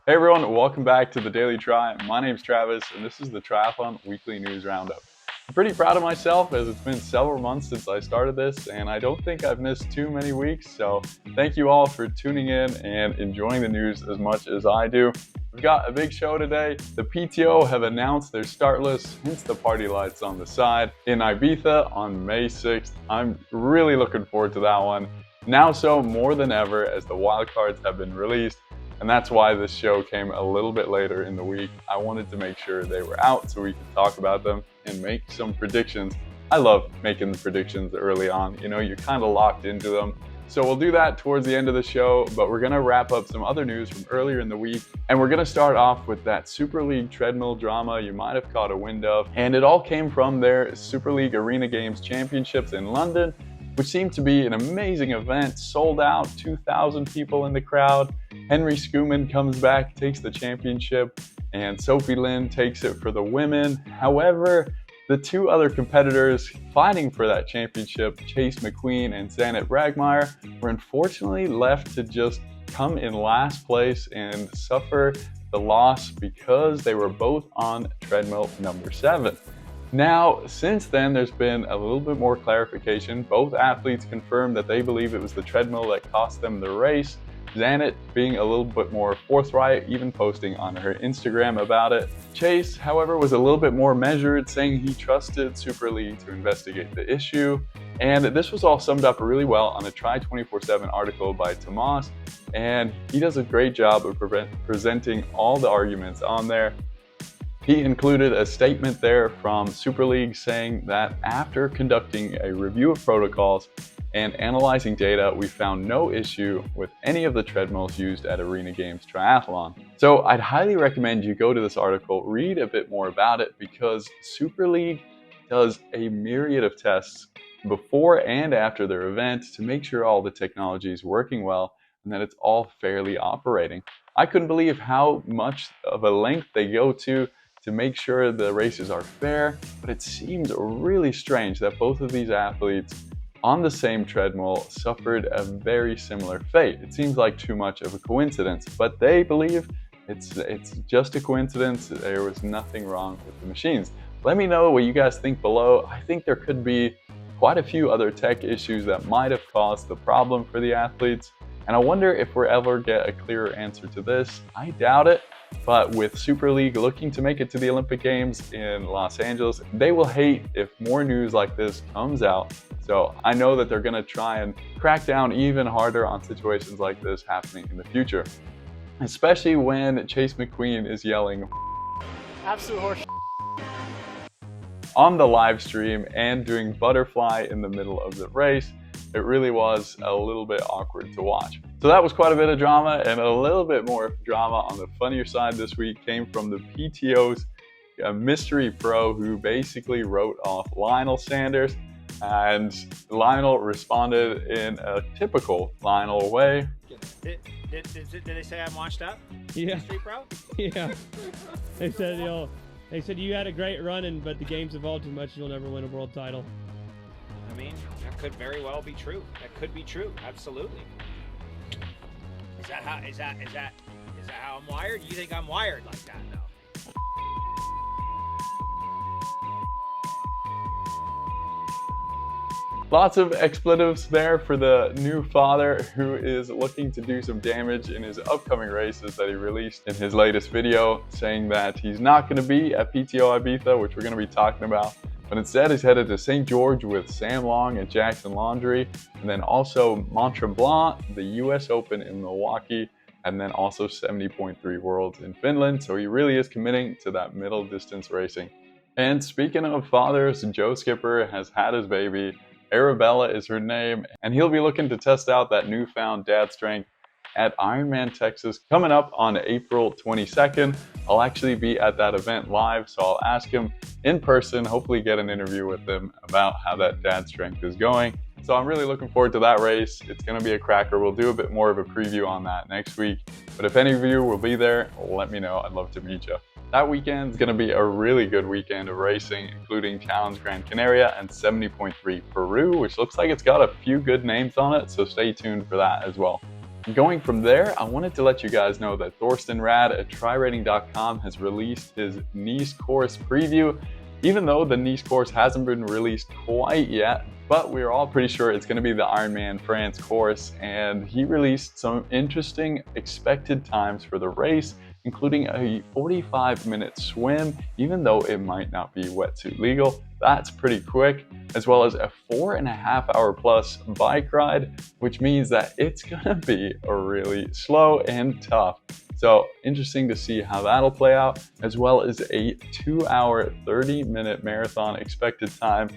Hey everyone, welcome back to the Daily Tri. My name's Travis, and this is the Triathlon Weekly News Roundup. I'm pretty proud of myself as it's been several months since I started this, and I don't think I've missed too many weeks, so thank you all for tuning in and enjoying the news as much as I do. We've got a big show today. The PTO have announced their start list, hence the party lights on the side, in Ibiza on May 6th. I'm really looking forward to that one. Now so more than ever as the wildcards have been released. And that's why this show came a little bit later in the week. I wanted to make sure they were out so we could talk about them and make some predictions. I love making the predictions early on. You know, you're kind of locked into them. So we'll do that towards the end of the show, but we're gonna wrap up some other news from earlier in the week. And we're gonna start off with that Super League treadmill drama you might have caught a wind of. And it all came from their Super League Arena Games Championships in London, which seemed to be an amazing event, sold out, 2,000 people in the crowd. Henry Skuman comes back, takes the championship, and Sophie Lynn takes it for the women. However, the two other competitors fighting for that championship, Chase McQueen and Zanet Bragmeyer, were unfortunately left to just come in last place and suffer the loss because they were both on treadmill number 7. Now, since then, there's been a little bit more clarification. Both athletes confirmed that they believe it was the treadmill that cost them the race. Zanet being a little bit more forthright, even posting on her Instagram about it. Chase, however, was a little bit more measured, saying he trusted Super League to investigate the issue. And this was all summed up really well on a Tri 24/7 article by Tomas, and he does a great job of presenting all the arguments on there. He included a statement there from Super League saying that after conducting a review of protocols and analyzing data, we found no issue with any of the treadmills used at Arena Games Triathlon. So I'd highly recommend you go to this article, read a bit more about it, because Super League does a myriad of tests before and after their event to make sure all the technology is working well and that it's all fairly operating. I couldn't believe how much of a length they go to make sure the races are fair, but it seems really strange that both of these athletes on the same treadmill suffered a very similar fate. It seems like too much of a coincidence, but they believe it's just a coincidence. There was nothing wrong with the machines. Let me know what you guys think below. I think there could be quite a few other tech issues that might have caused the problem for the athletes, and I wonder if we'll ever get a clearer answer to this. I doubt it. But with Super League looking to make it to the Olympic Games in Los Angeles, they will hate if more news like this comes out. So I know that they're gonna try and crack down even harder on situations like this happening in the future. Especially when Chase McQueen is yelling absolute horse on the live stream and doing butterfly in the middle of the race. It really was a little bit awkward to watch. So that was quite a bit of drama, and a little bit more drama on the funnier side this week came from the PTO's mystery pro who basically wrote off Lionel Sanders, and Lionel responded in a typical Lionel way. Did they say I'm washed up? Yeah. Mystery pro? Yeah. They said, they said you had a great run, but the game's evolved too much. You'll never win a world title. I mean, that could very well be true. That could be true. Absolutely. Is that how I'm wired? You think I'm wired like that, though? Lots of expletives there for the new father who is looking to do some damage in his upcoming races that he released in his latest video, saying that he's not going to be at PTO Ibiza, which we're going to be talking about, but instead he's headed to St. George with Sam Long and Jackson Laundry, and then also Mont Tremblant, the US Open in Milwaukee, and then also 70.3 Worlds in Finland. So he really is committing to that middle distance racing. And speaking of fathers, Joe Skipper has had his baby. Arabella is her name, and he'll be looking to test out that newfound dad strength at Ironman Texas coming up on April 22nd. I'll actually be at that event live, so I'll ask him in person, hopefully get an interview with him about how that dad strength is going. So I'm really looking forward to that race. It's going to be a cracker. We'll do a bit more of a preview on that next week. But if any of you will be there, let me know. I'd love to meet you. That weekend is going to be a really good weekend of racing, including Challenge Gran Canaria and 70.3 Peru, which looks like it's got a few good names on it. So stay tuned for that as well. Going from there, I wanted to let you guys know that Thorsten Rad at TriRating.com has released his Nice course preview, even though the Nice course hasn't been released quite yet, but we're all pretty sure it's going to be the Ironman France course, and he released some interesting expected times for the race, including a 45-minute swim, even though it might not be wetsuit legal. That's pretty quick, as well as a 4.5-hour plus bike ride, which means that it's gonna be a really slow and tough. So interesting to see how that'll play out, as well as a 2-hour, 30-minute marathon expected time.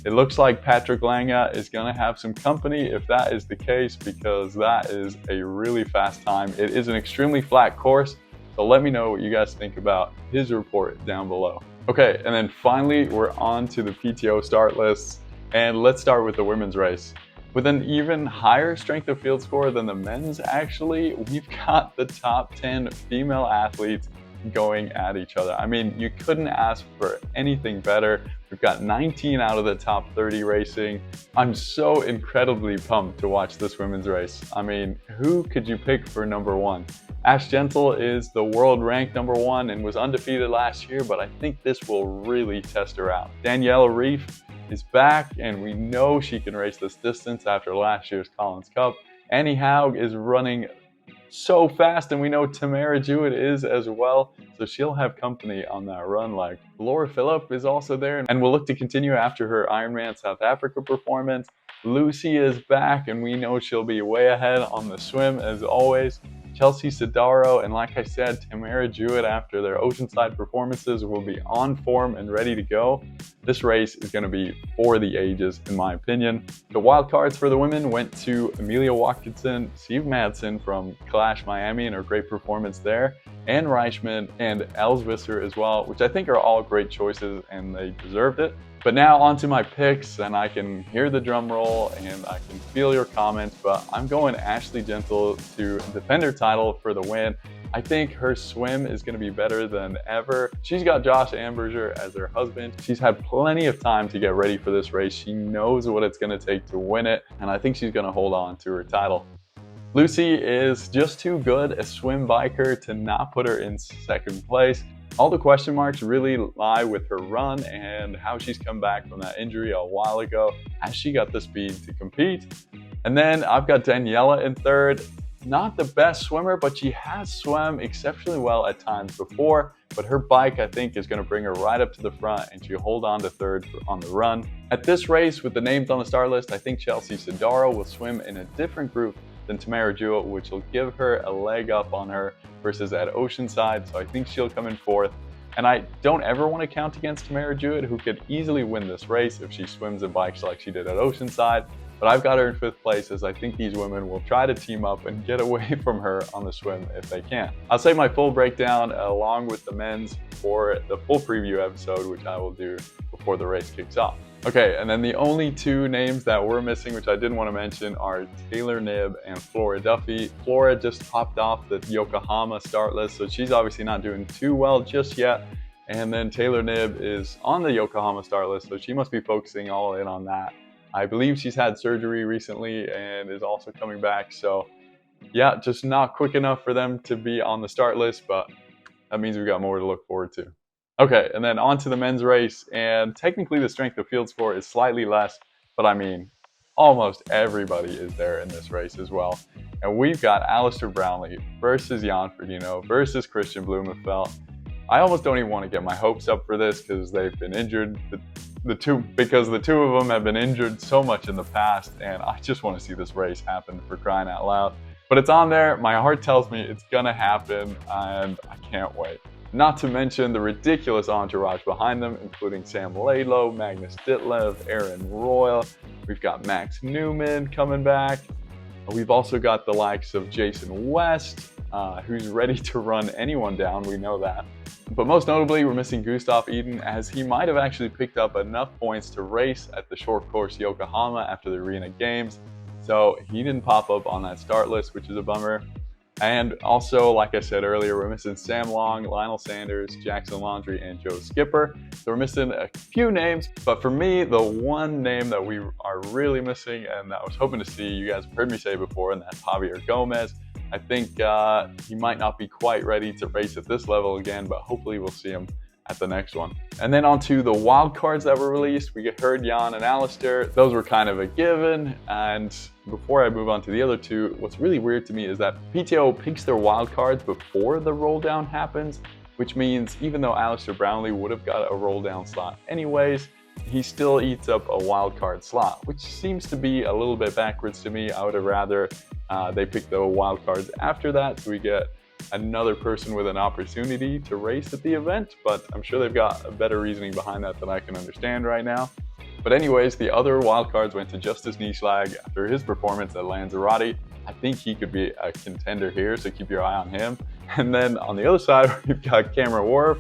It looks like Patrick Lange is gonna have some company if that is the case, because that is a really fast time. It is an extremely flat course, so let me know what you guys think about his report down below. Okay, and then finally, we're on to the PTO start lists, and let's start with the women's race. With an even higher strength of field score than the men's, actually, we've got the top 10 female athletes going at each other. I mean, you couldn't ask for anything better. We've got 19 out of the top 30 racing. I'm so incredibly pumped to watch this women's race. I mean, who could you pick for number one? Ash Gentle is the world ranked number one and was undefeated last year, but I think this will really test her out. Daniela Ryf is back, and we know she can race this distance after last year's Collins Cup. Annie Haug is running so fast, and we know Tamara Jewett is as well, so she'll have company on that run leg. Laura Phillip is also there and will look to continue after her Ironman South Africa performance. Lucy is back, and we know she'll be way ahead on the swim as always. Chelsea SODARO, and like I said, Tamara Jewett, after their Oceanside performances, will be on form and ready to go. This race is going to be for the ages, in my opinion. The wild cards for the women went to Amelia Watkinson, Steve Madsen from Clash Miami and her great performance there, Anne Reichman and Elsvisser as well, which I think are all great choices and they deserved it. But now on to my picks, and I can hear the drum roll and I can feel your comments, but I'm going Ashley Gentle to defend her title for the win. I think her swim is going to be better than ever. She's got Josh Amberger as her husband. She's had plenty of time to get ready for this race. She knows what it's going to take to win it, and I think she's going to hold on to her title. Lucy is just too good a swim biker to not put her in second place. All the question marks really lie with her run and how she's come back from that injury a while ago. Has she got the speed to compete? And then I've got Daniela in third. Not the best swimmer, but she has swum exceptionally well at times before. But her bike, I think, is going to bring her right up to the front, and she'll hold on to third on the run. At this race, with the names on the start list, I think Chelsea SODARO will swim in a different group than Tamara Jewett, which will give her a leg up on her versus at Oceanside, so I think she'll come in fourth. And I don't ever want to count against Tamara Jewett, who could easily win this race if she swims and bikes like she did at Oceanside, but I've got her in fifth place, as I think these women will try to team up and get away from her on the swim if they can. I'll save my full breakdown along with the men's for the full preview episode, which I will do before the race kicks off. Okay, and then the only two names that we're missing, which I didn't want to mention, are Taylor KNIBB and FLORA Duffy. FLORA just popped off the Yokohama start list, so she's obviously not doing too well just yet. And then Taylor KNIBB is on the Yokohama start list, so she must be focusing all in on that. I believe she's had surgery recently and is also coming back, so yeah, just not quick enough for them to be on the start list, but that means we've got more to look forward to. Okay, and then on to the men's race, and technically the strength of field score is slightly less, but I mean, almost everybody is there in this race as well. And we've got Alistair Brownlee versus Jan Frodeno versus Christian Blumenfeld. I almost don't even want to get my hopes up for this because they've been injured. The two of them have been injured so much in the past, and I just want to see this race happen, for crying out loud. But it's on there. My heart tells me it's gonna happen, and I can't wait. Not to mention the ridiculous entourage behind them, including Sam Laidlow, Magnus Ditlev, Aaron Royal. We've got Max Newman coming back. We've also got the likes of Jason West, who's ready to run anyone down, we know that. But most notably, we're missing Gustav Iden, as he might have actually picked up enough points to race at the short course Yokohama after the Arena Games. So he didn't pop up on that start list, which is a bummer. And also, like I said earlier, we're missing Sam Long, Lionel Sanders, Jackson Laundrie, and Joe Skipper. So we're missing a few names, but for me, the one name that we are really missing and that I was hoping to see, you guys have heard me say before, and that's Javier Gomez. I think he might not be quite ready to race at this level again, but hopefully we'll see him at the next one. And then onto the wild cards that were released, we heard Jan and Alistair. Those were kind of a given. And before I move on to the other two, what's really weird to me is that PTO picks their wild cards before the roll down happens, which means even though Alistair Brownlee would have got a roll down slot anyways, he still eats up a wild card slot, which seems to be a little bit backwards to me. I would have rather they pick the wild cards after that, so we get another person with an opportunity to race at the event, but I'm sure they've got a better reasoning behind that than I can understand right now. But anyways, the other wildcards went to Justice Nieschlag after his performance at Lanzarote. I think he could be a contender here, so keep your eye on him. And then on the other side, we've got Cameron Wharf,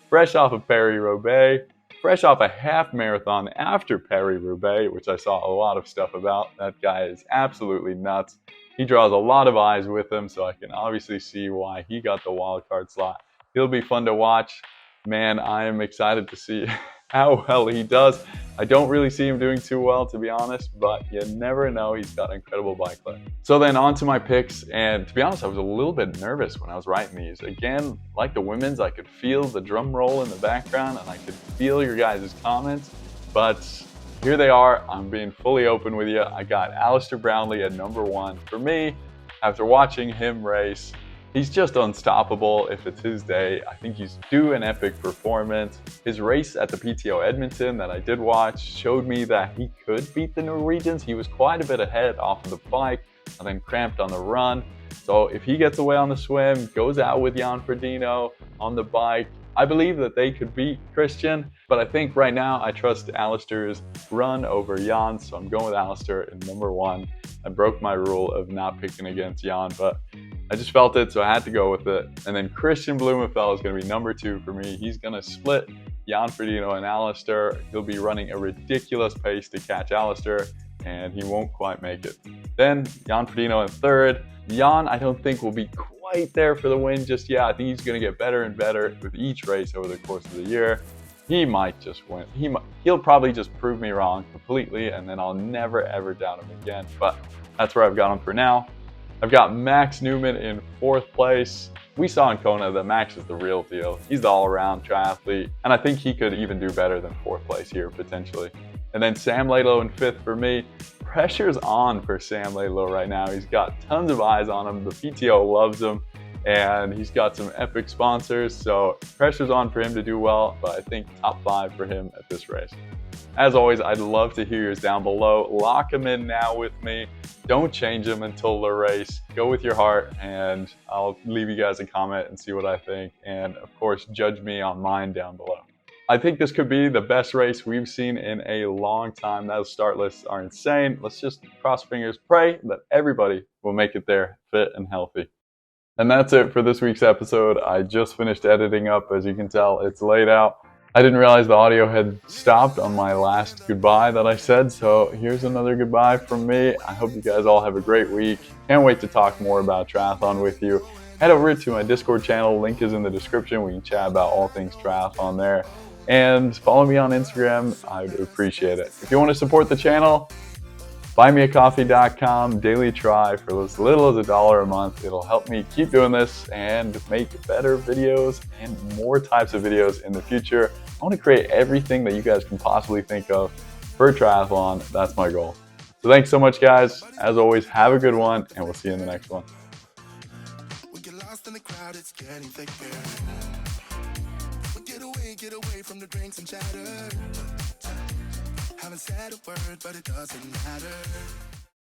fresh off of Paris-Roubaix, fresh off a half marathon after Paris-Roubaix, which I saw a lot of stuff about. That guy is absolutely nuts. He draws a lot of eyes with him, so I can obviously see why he got the wildcard slot. He'll be fun to watch. Man, I am excited to see how well he does. I don't really see him doing too well, to be honest, but you never know. He's got incredible bike lift. So then on to my picks, and to be honest, I was a little bit nervous when I was writing these. Again, like the women's, I could feel the drum roll in the background, and I could feel your guys' comments, but here they are. I'm being fully open with you. I got Alistair Brownlee at number 1. For me, after watching him race, he's just unstoppable if it's his day. I think he's due an epic performance. His race at the PTO Edmonton that I did watch showed me that he could beat the Norwegians. He was quite a bit ahead off of the bike and then cramped on the run. So if he gets away on the swim, goes out with Jan Frodeno on the bike, I believe that they could beat Christian, but I think right now I trust Alistair's run over Jan, so I'm going with Alistair in number 1. I broke my rule of not picking against Jan, but I just felt it, so I had to go with it. And then Christian Blumenfeld is going to be number 2 for me. He's going to split Jan Frodeno and Alistair. He'll be running a ridiculous pace to catch Alistair, and he won't quite make it. Then Jan Frodeno in 3rd. Jan, I don't think will be quite there for the win just yet. I think he's going to get better and better with each race over the course of the year. He might just win. He'll probably just prove me wrong completely, and then I'll never ever doubt him again. But that's where I've got him for now. I've got Max Newman in 4th place. We saw in Kona that Max is the real deal. He's the all-around triathlete, and I think he could even do better than 4th place here potentially. And then Sam Laidlow in 5th for me. Pressure's on for Sam Laidlow right now. He's got tons of eyes on him. The PTO loves him, and he's got some epic sponsors, so pressure's on for him to do well, but I think top 5 for him at this race. As always, I'd love to hear yours down below. Lock them in now with me. Don't change them until the race. Go with your heart, and I'll leave you guys a comment and see what I think. And of course, judge me on mine down below. I think this could be the best race we've seen in a long time. Those start lists are insane. Let's just cross fingers, pray that everybody will make it there fit and healthy. And that's it for this week's episode. I just finished editing up. As you can tell, it's laid out. I didn't realize the audio had stopped on my last goodbye that I said, so here's another goodbye from me. I hope you guys all have a great week. Can't wait to talk more about triathlon with you. Head over to my Discord channel. Link is in the description. We can chat about all things triathlon there. And follow me on Instagram. I would appreciate it. If you want to support the channel, buymeacoffee.com, daily try for as little as $1 a month. It'll help me keep doing this and make better videos and more types of videos in the future. I want to create everything that you guys can possibly think of for triathlon. That's my goal. So thanks so much, guys. As always, have a good one, and we'll see you in the next one. We get lost in the crowd, it's getting thicker. Get away from the drinks and chatter. Haven't said a word, but it doesn't matter.